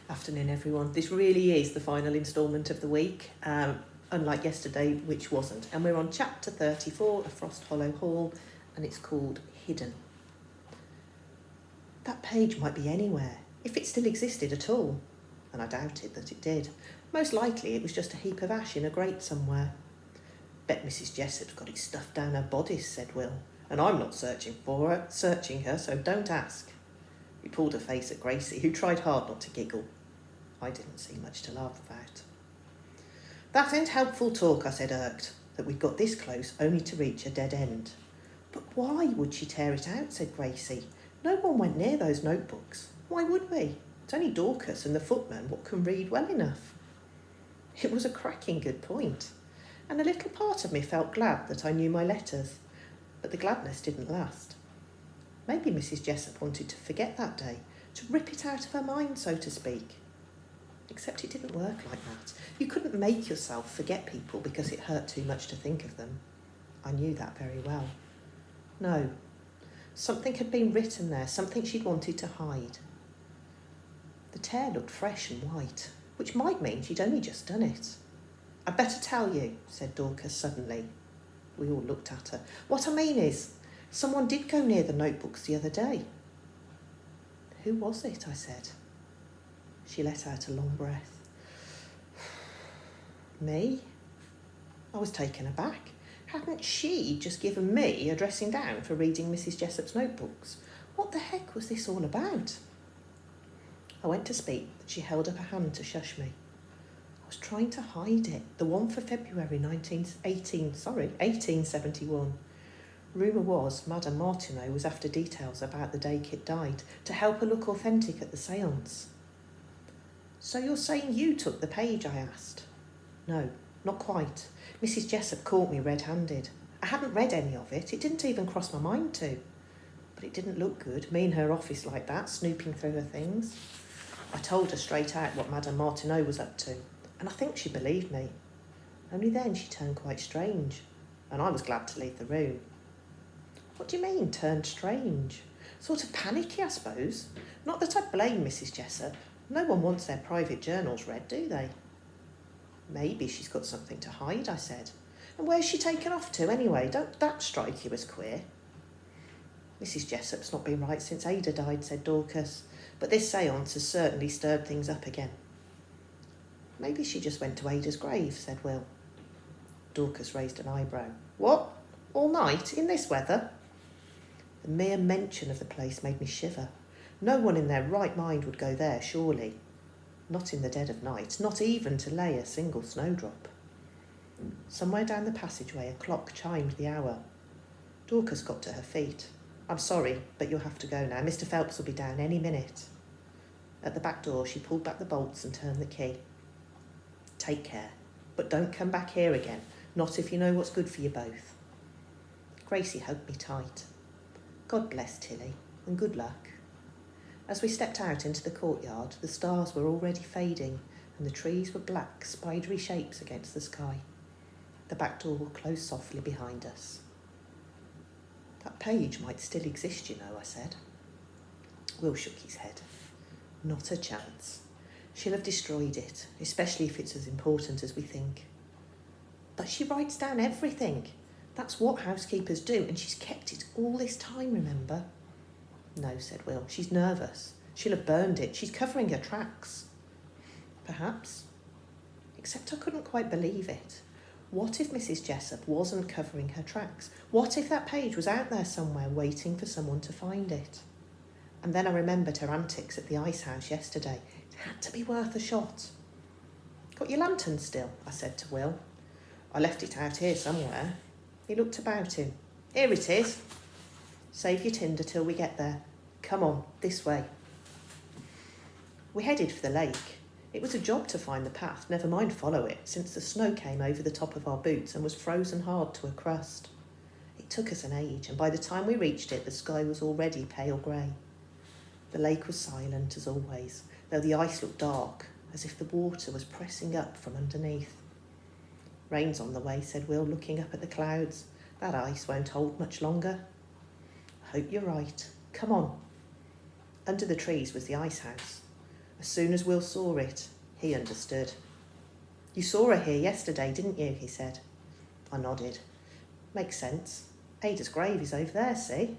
Afternoon, everyone. This really is the final instalment of the week, unlike yesterday, which wasn't. And we're on chapter 34 of Frost Hollow Hall, and it's called Hidden. That page might be anywhere, if it still existed at all, and I doubted that it did. Most likely it was just a heap of ash in a grate somewhere. Bet Mrs. Jessop's got it stuffed down her bodice, said Will, and I'm not searching her, so don't ask. He pulled a face at Gracie, who tried hard not to giggle. I didn't see much to laugh about. That ain't helpful talk, I said, irked, that we'd got this close only to reach a dead end. But why would she tear it out, said Gracie. No one went near those notebooks. Why would we? It's only Dorcas and the footman what can read well enough. It was a cracking good point, and a little part of me felt glad that I knew my letters, but the gladness didn't last. Maybe Mrs. Jessop wanted to forget that day, to rip it out of her mind, so to speak. Except it didn't work like that. You couldn't make yourself forget people because it hurt too much to think of them. I knew that very well. No, something had been written there, something she'd wanted to hide. The tear looked fresh and white, which might mean she'd only just done it. I'd better tell you, said Dorcas suddenly. We all looked at her. What I mean is, someone did go near the notebooks the other day. Who was it? I said. She let out a long breath. Me? I was taken aback. Hadn't she just given me a dressing down for reading Mrs. Jessop's notebooks? What the heck was this all about? I went to speak, but she held up a hand to shush me. I was trying to hide it, the one for February 1871. Rumour was Madame Martineau was after details about the day Kit died, to help her look authentic at the séance. So you're saying you took the page, I asked. No, not quite. Mrs. Jessop caught me red-handed. I hadn't read any of it. It didn't even cross my mind to. But it didn't look good, me in her office like that, snooping through her things. I told her straight out what Madame Martineau was up to, and I think she believed me. Only then she turned quite strange, and I was glad to leave the room. What do you mean, turned strange? Sort of panicky, I suppose. Not that I blame Mrs. Jessop. No one wants their private journals read, do they? Maybe she's got something to hide, I said. And where's she taken off to, anyway? Don't that strike you as queer? Mrs. Jessop's not been right since Ada died, said Dorcas, but this séance has certainly stirred things up again. Maybe she just went to Ada's grave, said Will. Dorcas raised an eyebrow. What? All night? In this weather? The mere mention of the place made me shiver. No one in their right mind would go there, surely. Not in the dead of night, not even to lay a single snowdrop. Somewhere down the passageway a clock chimed the hour. Dorcas got to her feet. I'm sorry, but you'll have to go now. Mr. Phelps will be down any minute. At the back door she pulled back the bolts and turned the key. Take care, but don't come back here again, not if you know what's good for you both. Gracie hugged me tight. God bless Tilly, and good luck. As we stepped out into the courtyard, the stars were already fading and the trees were black, spidery shapes against the sky. The back door closed softly behind us. That page might still exist, you know, I said. Will shook his head. Not a chance. She'll have destroyed it, especially if it's as important as we think. But she writes down everything. That's what housekeepers do, and she's kept it all this time, remember? No, said Will. She's nervous. She'll have burned it. She's covering her tracks. Perhaps. Except I couldn't quite believe it. What if Mrs. Jessop wasn't covering her tracks? What if that page was out there somewhere waiting for someone to find it? And then I remembered her antics at the ice house yesterday. It had to be worth a shot. Got your lantern still? I said to Will. I left it out here somewhere. He looked about him. Here it is. Save your tinder till we get there. Come on, this way. We headed for the lake. It was a job to find the path, never mind follow it, since the snow came over the top of our boots and was frozen hard to a crust. It took us an age, and by the time we reached it, the sky was already pale grey. The lake was silent as always, though the ice looked dark, as if the water was pressing up from underneath. Rain's on the way, said Will, looking up at the clouds. That ice won't hold much longer. I hope you're right. Come on. Under the trees was the ice house. As soon as Will saw it, he understood. "You saw her here yesterday, didn't you?" he said. I nodded. "Makes sense. Ada's grave is over there, see?"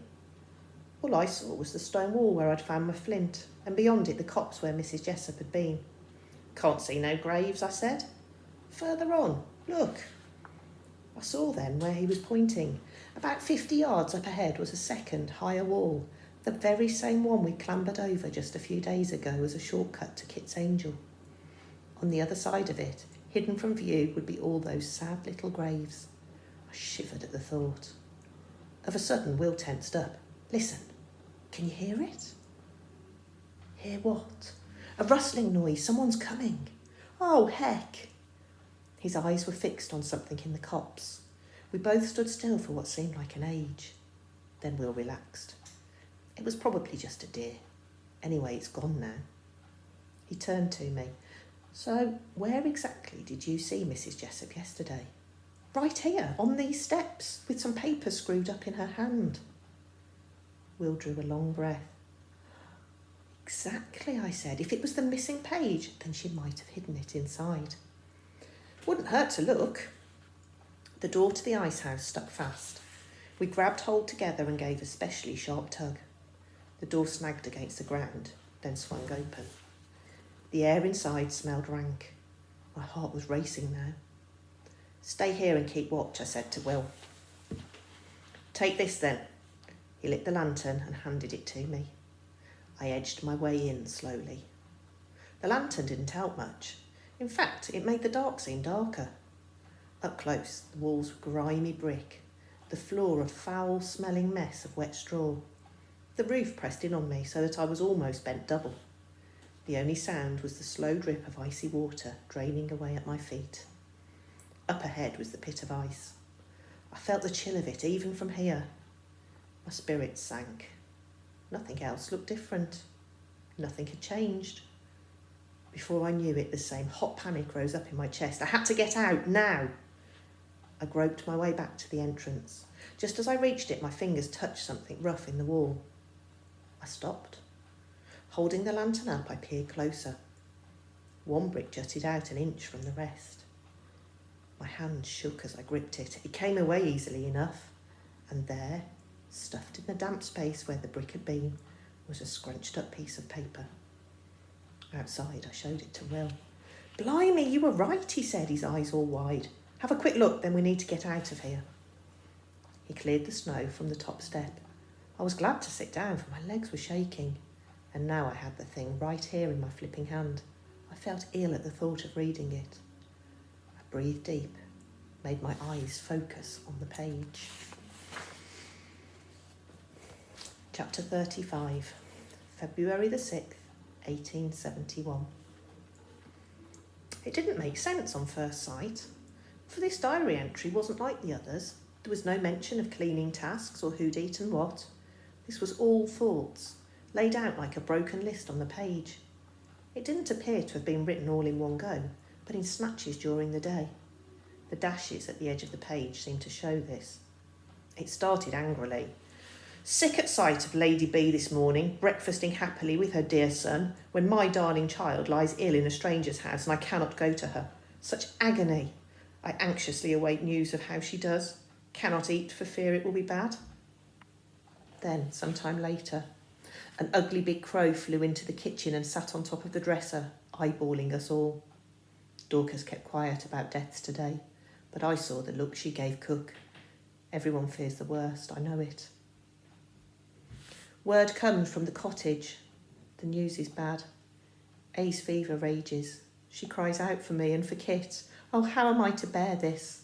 All I saw was the stone wall where I'd found my flint, and beyond it the copse where Mrs. Jessup had been. "Can't see no graves," I said. "Further on, look." I saw then where he was pointing. About 50 yards up ahead was a second, higher wall, the very same one we clambered over just a few days ago as a shortcut to Kit's Angel. On the other side of it, hidden from view, would be all those sad little graves. I shivered at the thought. Of a sudden, Will tensed up. "Listen, can you hear it?" "Hear what?" "A rustling noise. Someone's coming." "Oh, heck." His eyes were fixed on something in the copse. We both stood still for what seemed like an age. Then Will relaxed. "It was probably just a deer. Anyway, it's gone now." He turned to me. "So, where exactly did you see Mrs. Jessup yesterday?" "Right here, on these steps, with some paper screwed up in her hand." Will drew a long breath. "Exactly," I said. "If it was the missing page, then she might have hidden it inside." "Wouldn't hurt to look." The door to the ice house stuck fast. We grabbed hold together and gave a specially sharp tug. The door snagged against the ground, then swung open. The air inside smelled rank. My heart was racing now. "Stay here and keep watch," I said to Will. "Take this then." He lit the lantern and handed it to me. I edged my way in slowly. The lantern didn't help much. In fact, it made the dark seem darker. Up close, the walls were grimy brick, the floor a foul-smelling mess of wet straw. The roof pressed in on me so that I was almost bent double. The only sound was the slow drip of icy water draining away at my feet. Up ahead was the pit of ice. I felt the chill of it even from here. My spirits sank. Nothing else looked different. Nothing had changed. Before I knew it, the same hot panic rose up in my chest. I had to get out, now. I groped my way back to the entrance. Just as I reached it, my fingers touched something rough in the wall. I stopped. Holding the lantern up, I peered closer. One brick jutted out an inch from the rest. My hand shook as I gripped it. It came away easily enough. And there, stuffed in the damp space where the brick had been, was a scrunched up piece of paper. Outside, I showed it to Will. "Blimey, you were right," he said, his eyes all wide. "Have a quick look, then we need to get out of here." He cleared the snow from the top step. I was glad to sit down, for my legs were shaking, and now I had the thing right here in my flipping hand. I felt ill at the thought of reading it. I breathed deep, made my eyes focus on the page. Chapter 35, February the 6th, 1871. It didn't make sense on first sight, for this diary entry wasn't like the others. There was no mention of cleaning tasks or who'd eaten what. This was all thoughts, laid out like a broken list on the page. It didn't appear to have been written all in one go, but in snatches during the day. The dashes at the edge of the page seemed to show this. It started angrily. "Sick at sight of Lady B this morning, breakfasting happily with her dear son, when my darling child lies ill in a stranger's house and I cannot go to her. Such agony. I anxiously await news of how she does. Cannot eat for fear it will be bad." Then, some time later, an ugly big crow flew into the kitchen and sat on top of the dresser, eyeballing us all. Dorcas kept quiet about deaths today, but I saw the look she gave Cook. Everyone fears the worst, I know it. Word comes from the cottage. The news is bad. A's fever rages. She cries out for me and for Kit. Oh, how am I to bear this?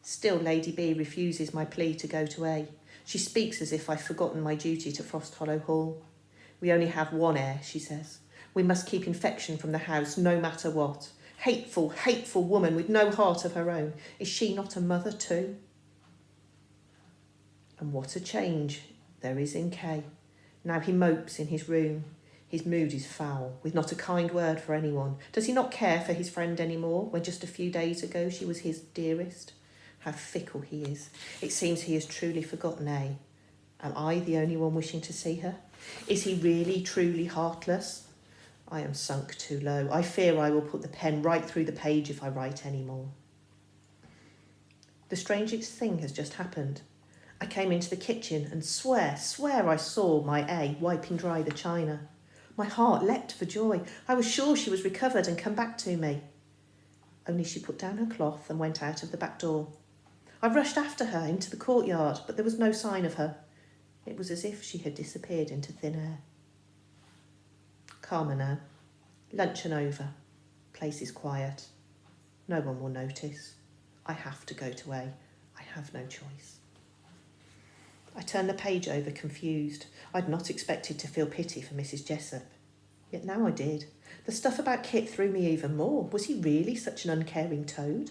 Still, Lady B refuses my plea to go to A. She speaks as if I've forgotten my duty to Frost Hollow Hall. "We only have one heir," she says. "We must keep infection from the house, no matter what. Hateful, hateful woman with no heart of her own. Is she not a mother too?" And what a change there is in Kay. Now he mopes in his room. His mood is foul, with not a kind word for anyone. Does he not care for his friend any more, when just a few days ago she was his dearest? How fickle he is. It seems he has truly forgotten Am I the only one wishing to see her? Is he really, truly heartless? I am sunk too low. I fear I will put the pen right through the page if I write any more. The strangest thing has just happened. I came into the kitchen and swear I saw my A wiping dry the china. My heart leapt for joy. I was sure she was recovered and come back to me. Only she put down her cloth and went out of the back door. I rushed after her into the courtyard, but there was no sign of her. It was as if she had disappeared into thin air. Calmer now. Luncheon over. Place is quiet. No one will notice. I have to go to A. I have no choice. I turned the page over, confused. I'd not expected to feel pity for Mrs. Jessup. Yet now I did. The stuff about Kit threw me even more. Was he really such an uncaring toad?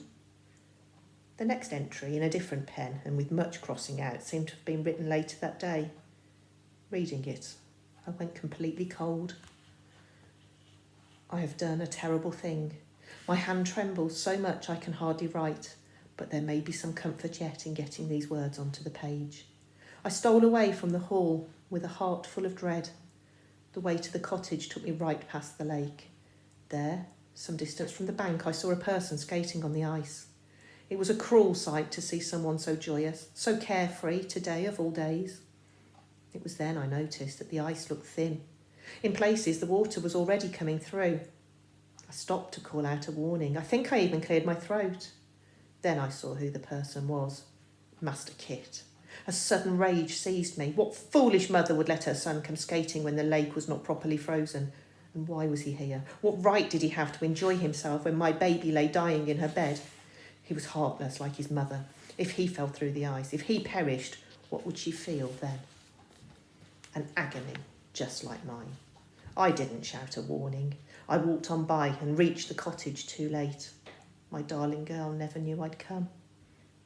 The next entry, in a different pen and with much crossing out, seemed to have been written later that day. Reading it, I went completely cold. I have done a terrible thing. My hand trembles so much I can hardly write, but there may be some comfort yet in getting these words onto the page. I stole away from the hall with a heart full of dread. The way to the cottage took me right past the lake. There, some distance from the bank, I saw a person skating on the ice. It was a cruel sight to see someone so joyous, so carefree today of all days. It was then I noticed that the ice looked thin. In places, the water was already coming through. I stopped to call out a warning. I think I even cleared my throat. Then I saw who the person was. Master Kit. A sudden rage seized me. What foolish mother would let her son come skating when the lake was not properly frozen? And why was he here? What right did he have to enjoy himself when my baby lay dying in her bed? He was heartless like his mother. If he fell through the ice, if he perished, what would she feel then? An agony just like mine. I didn't shout a warning. I walked on by and reached the cottage too late. My darling girl never knew I'd come.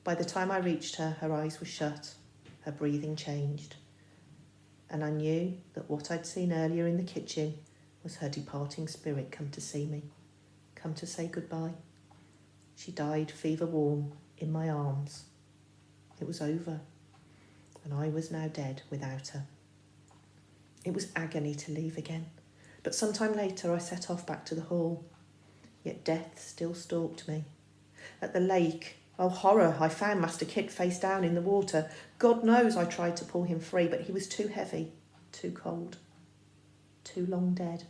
By the time I reached her, her eyes were shut, her breathing changed, and I knew that what I'd seen earlier in the kitchen was her departing spirit come to see me, come to say goodbye. She died fever warm in my arms. It was over, and I was now dead without her. It was agony to leave again, but sometime later I set off back to the hall. Yet death still stalked me. At the lake, oh horror, I found Master Kit face down in the water. God knows I tried to pull him free, but he was too heavy, too cold, too long dead.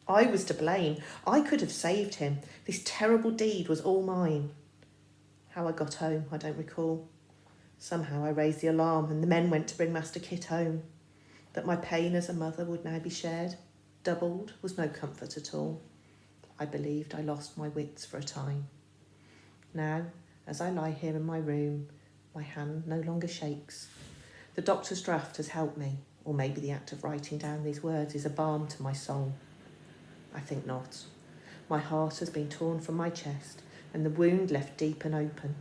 I was to blame. I could have saved him. This terrible deed was all mine. How I got home, I don't recall. Somehow I raised the alarm and the men went to bring Master Kit home. That my pain as a mother would now be shared, doubled, was no comfort at all. I believed I lost my wits for a time. Now, as I lie here in my room, my hand no longer shakes. The doctor's draft has helped me, or maybe the act of writing down these words is a balm to my soul. I think not. My heart has been torn from my chest, and the wound left deep and open.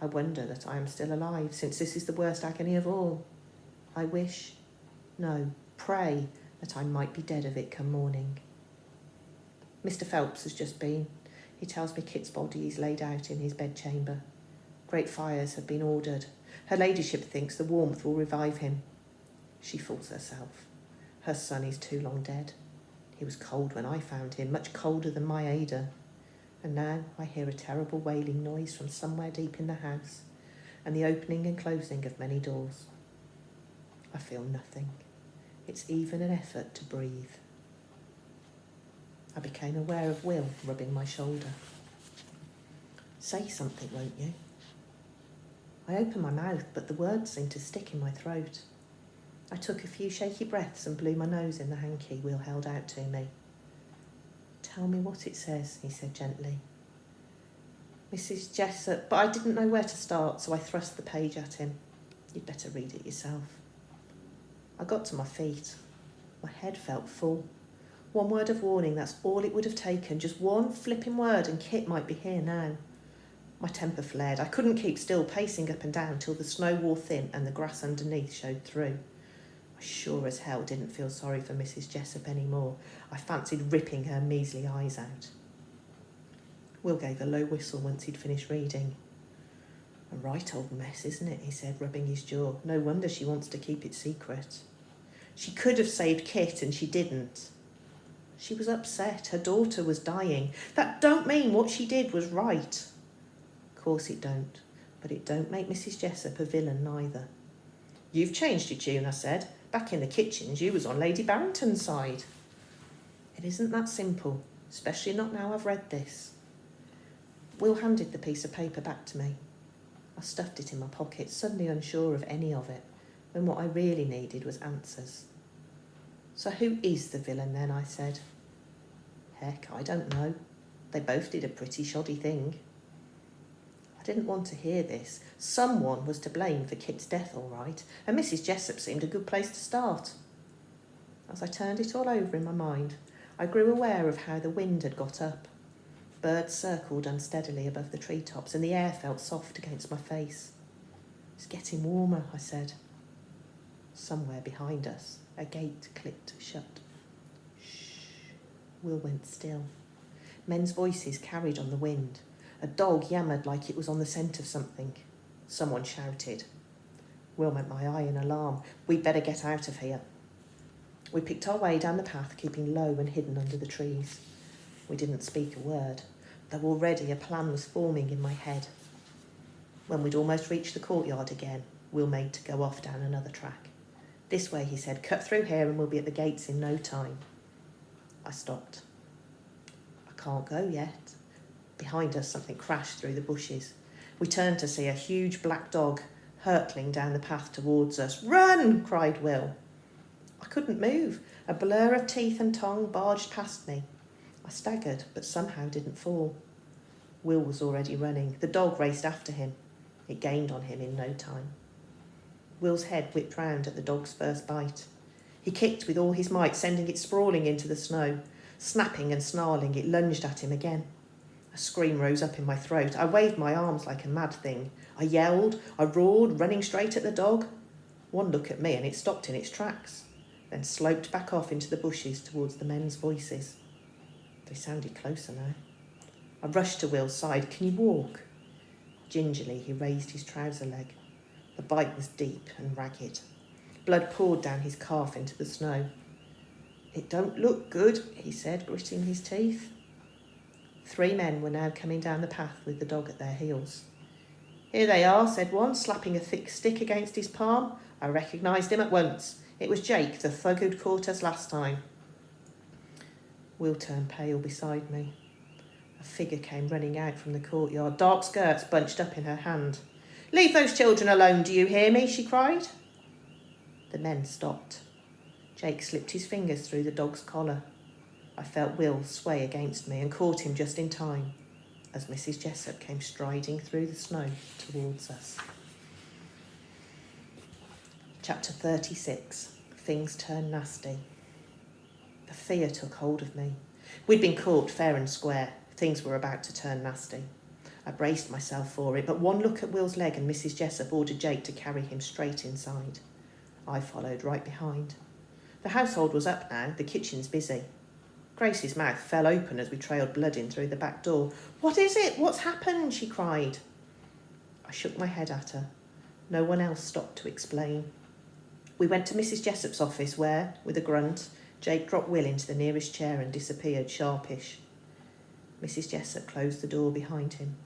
I wonder that I am still alive, since this is the worst agony of all. I wish, no, pray, that I might be dead of it come morning. Mr. Phelps has just been. He tells me Kit's body is laid out in his bedchamber. Great fires have been ordered. Her ladyship thinks the warmth will revive him. She fools herself. Her son is too long dead. He was cold when I found him, much colder than my Ada. And now I hear a terrible wailing noise from somewhere deep in the house, and the opening and closing of many doors. I feel nothing. It's even an effort to breathe. I became aware of Will rubbing my shoulder. Say something, won't you? I opened my mouth, but the words seemed to stick in my throat. I took a few shaky breaths and blew my nose in the hanky Will held out to me. Tell me what it says, he said gently. Mrs. Jessup, but I didn't know where to start, so I thrust the page at him. You'd better read it yourself. I got to my feet. My head felt full. One word of warning, that's all it would have taken. Just one flipping word and Kit might be here now. My temper flared. I couldn't keep still, pacing up and down till the snow wore thin and the grass underneath showed through. I sure as hell didn't feel sorry for Mrs. Jessup any more. I fancied ripping her measly eyes out. Will gave a low whistle once he'd finished reading. A right old mess, isn't it? He said, rubbing his jaw. No wonder she wants to keep it secret. She could have saved Kit and she didn't. She was upset. Her daughter was dying. That don't mean what she did was right. Of course it don't, but it don't make Mrs. Jessup a villain neither. You've changed your tune, I said. Back in the kitchens, you was on Lady Barrington's side. It isn't that simple, especially not now I've read this. Will handed the piece of paper back to me. I stuffed it in my pocket, suddenly unsure of any of it, when what I really needed was answers. So who is the villain then, I said. Heck, I don't know. They both did a pretty shoddy thing. I didn't want to hear this. Someone was to blame for Kit's death, all right, and Mrs. Jessup seemed a good place to start. As I turned it all over in my mind, I grew aware of how the wind had got up. Birds circled unsteadily above the treetops, and the air felt soft against my face. It's getting warmer, I said. Somewhere behind us, a gate clicked shut. Shh. Will went still. Men's voices carried on the wind. A dog yammered like it was on the scent of something. Someone shouted. Will met my eye in alarm. We'd better get out of here. We picked our way down the path, keeping low and hidden under the trees. We didn't speak a word, though already a plan was forming in my head. When we'd almost reached the courtyard again, Will made to go off down another track. This way, he said, cut through here and we'll be at the gates in no time. I stopped. I can't go yet. Behind us, something crashed through the bushes. We turned to see a huge black dog hurtling down the path towards us. Run! Cried Will. I couldn't move. A blur of teeth and tongue barged past me. I staggered, but somehow didn't fall. Will was already running. The dog raced after him. It gained on him in no time. Will's head whipped round at the dog's first bite. He kicked with all his might, sending it sprawling into the snow. Snapping and snarling, it lunged at him again. A scream rose up in my throat. I waved my arms like a mad thing. I yelled, I roared, running straight at the dog. One look at me and it stopped in its tracks, then sloped back off into the bushes towards the men's voices. They sounded closer now. I rushed to Will's side. Can you walk? Gingerly, he raised his trouser leg. The bite was deep and ragged. Blood poured down his calf into the snow. It don't look good, he said, gritting his teeth. 3 men were now coming down the path with the dog at their heels. Here they are, said one, slapping a thick stick against his palm. I recognised him at once. It was Jake, the thug who'd caught us last time. Will turned pale beside me. A figure came running out from the courtyard, dark skirts bunched up in her hand. Leave those children alone, do you hear me? She cried. The men stopped. Jake slipped his fingers through the dog's collar. I felt Will sway against me and caught him just in time as Mrs. Jessup came striding through the snow towards us. Chapter 36. Things Turn Nasty. The fear took hold of me. We'd been caught fair and square. Things were about to turn nasty. I braced myself for it, but one look at Will's leg and Mrs. Jessup ordered Jake to carry him straight inside. I followed right behind. The household was up now, the kitchen's busy. Grace's mouth fell open as we trailed blood in through the back door. What is it? What's happened? She cried. I shook my head at her. No one else stopped to explain. We went to Mrs. Jessup's office where, with a grunt, Jake dropped Will into the nearest chair and disappeared sharpish. Mrs. Jessup closed the door behind him.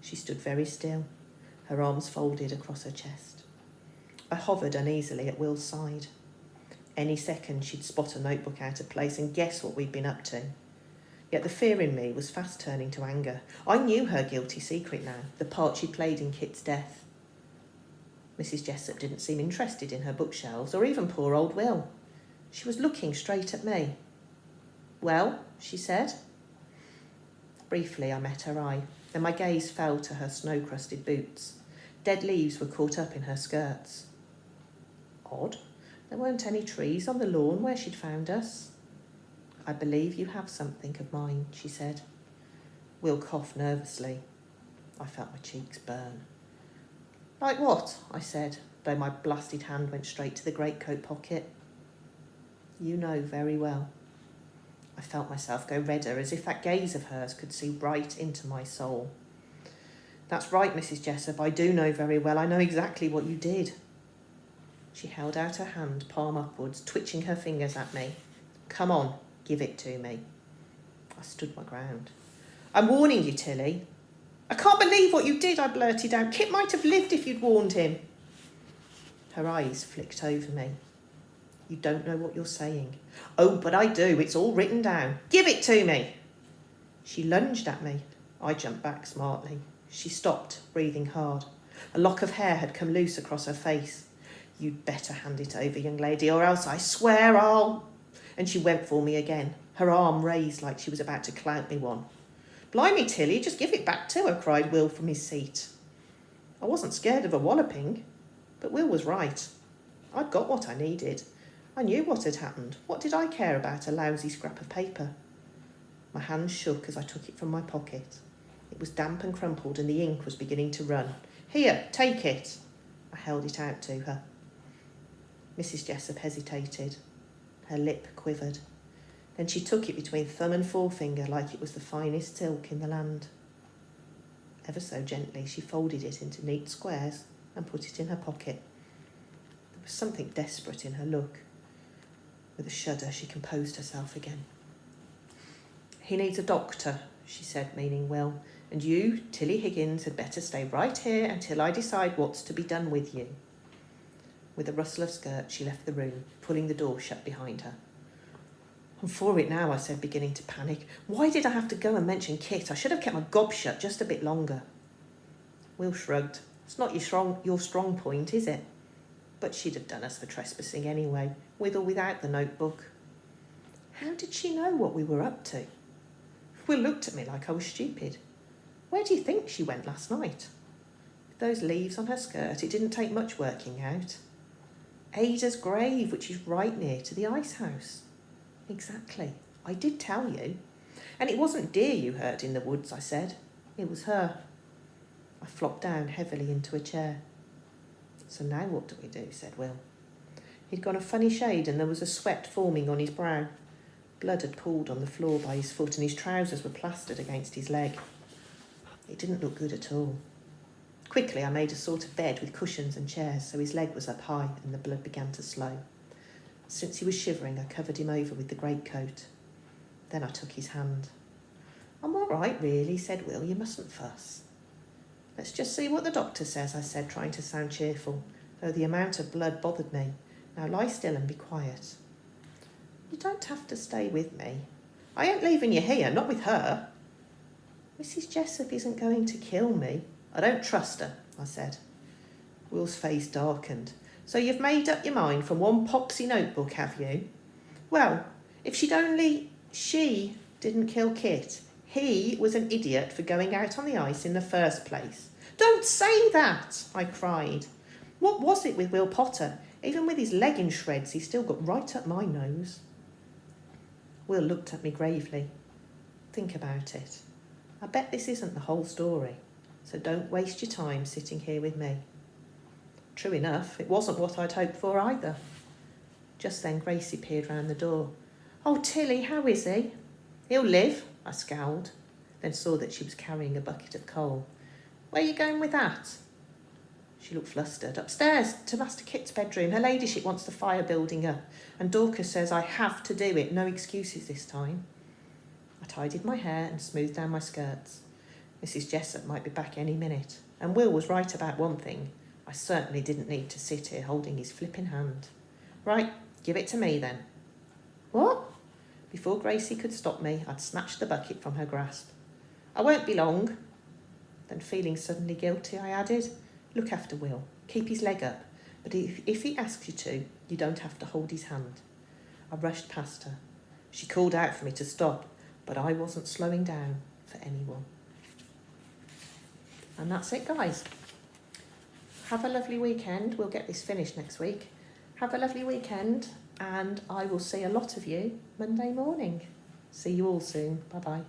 She stood very still, her arms folded across her chest. I hovered uneasily at Will's side. Any second she'd spot a notebook out of place and guess what we'd been up to. Yet the fear in me was fast turning to anger. I knew her guilty secret now, the part she played in Kit's death. Mrs. Jessup didn't seem interested in her bookshelves or even poor old Will. She was looking straight at me. Well, she said. Briefly I met her eye, then my gaze fell to her snow-crusted boots. Dead leaves were caught up in her skirts. Odd. There weren't any trees on the lawn where she'd found us. I believe you have something of mine, she said. Will coughed nervously. I felt my cheeks burn. Like what? I said, though my blasted hand went straight to the greatcoat pocket. You know very well. I felt myself go redder, as if that gaze of hers could see right into my soul. That's right, Mrs. Jessup, I do know very well. I know exactly what you did. She held out her hand, palm upwards, twitching her fingers at me. Come on, Give it to me. I stood my ground. I'm warning you, Tilly. I can't believe what you did, I blurted out. Kit might have lived if you'd warned him. Her eyes flicked over me. You don't know what you're saying. Oh, but I do. It's all written down. Give it to me. She lunged at me. I jumped back smartly. She stopped, breathing hard. A lock of hair had come loose across her face. You'd better hand it over, young lady, or else I swear I'll... And she went for me again, her arm raised like she was about to clout me one. Blimey, Tilly, just give it back to her, cried Will from his seat. I wasn't scared of a walloping, but Will was right. I'd got what I needed. I knew what had happened. What did I care about a lousy scrap of paper? My hands shook as I took it from my pocket. It was damp and crumpled and the ink was beginning to run. Here, take it. I held it out to her. Mrs. Jessup hesitated. Her lip quivered. Then she took it between thumb and forefinger like it was the finest silk in the land. Ever so gently, she folded it into neat squares and put it in her pocket. There was something desperate in her look. With a shudder, she composed herself again. He needs a doctor, she said, meaning Will, and you, Tilly Higgins, had better stay right here until I decide what's to be done with you. With a rustle of skirt, she left the room, pulling the door shut behind her. I'm for it now, I said, beginning to panic. Why did I have to go and mention Kit? I should have kept my gob shut just a bit longer. Will shrugged. It's not your strong point, is it? But she'd have done us for trespassing anyway, with or without the notebook. How did she know what we were up to? Will looked at me like I was stupid. Where do you think she went last night? With those leaves on her skirt, it didn't take much working out. Ada's grave, which is right near to the ice house. Exactly. I did tell you. And it wasn't deer you heard in the woods, I said. It was her. I flopped down heavily into a chair. So now what do we do, said Will. He'd gone a funny shade and there was a sweat forming on his brow. Blood had pooled on the floor by his foot and his trousers were plastered against his leg. It didn't look good at all. Quickly I made a sort of bed with cushions and chairs so his leg was up high and the blood began to slow. Since he was shivering, I covered him over with the greatcoat. Then I took his hand. I'm all right, really, said Will. You mustn't fuss. Let's just see what the doctor says, I said, trying to sound cheerful, though the amount of blood bothered me. Now lie still and be quiet. You don't have to stay with me. I ain't leaving you here, not with her. Mrs. Jessup isn't going to kill me. I don't trust her, I said. Will's face darkened. So you've made up your mind from one popsy notebook, have you? Well, if she didn't kill Kit. He was an idiot for going out on the ice in the first place. Don't say that, I cried. What was it with Will Potter? Even with his leg in shreds, he still got right up my nose. Will looked at me gravely. Think about it. I bet this isn't the whole story, so don't waste your time sitting here with me. True enough, it wasn't what I'd hoped for either. Just then Gracie peered round the door. Oh, Tilly, how is he? He'll live, I scowled, then saw that she was carrying a bucket of coal. Where are you going with that? She looked flustered. Upstairs, to Master Kit's bedroom. Her ladyship wants the fire building up, and Dorcas says I have to do it. No excuses this time. I tidied my hair and smoothed down my skirts. Mrs. Jessup might be back any minute, and Will was right about one thing. I certainly didn't need to sit here holding his flipping hand. Right, give it to me then. What? Before Gracie could stop me, I'd snatched the bucket from her grasp. I won't be long. Then feeling suddenly guilty, I added, look after Will. Keep his leg up. But if he asks you to, you don't have to hold his hand. I rushed past her. She called out for me to stop, but I wasn't slowing down for anyone. And that's it, guys. Have a lovely weekend. We'll get this finished next week. Have a lovely weekend, and I will see a lot of you Monday morning. See you all soon. Bye-bye.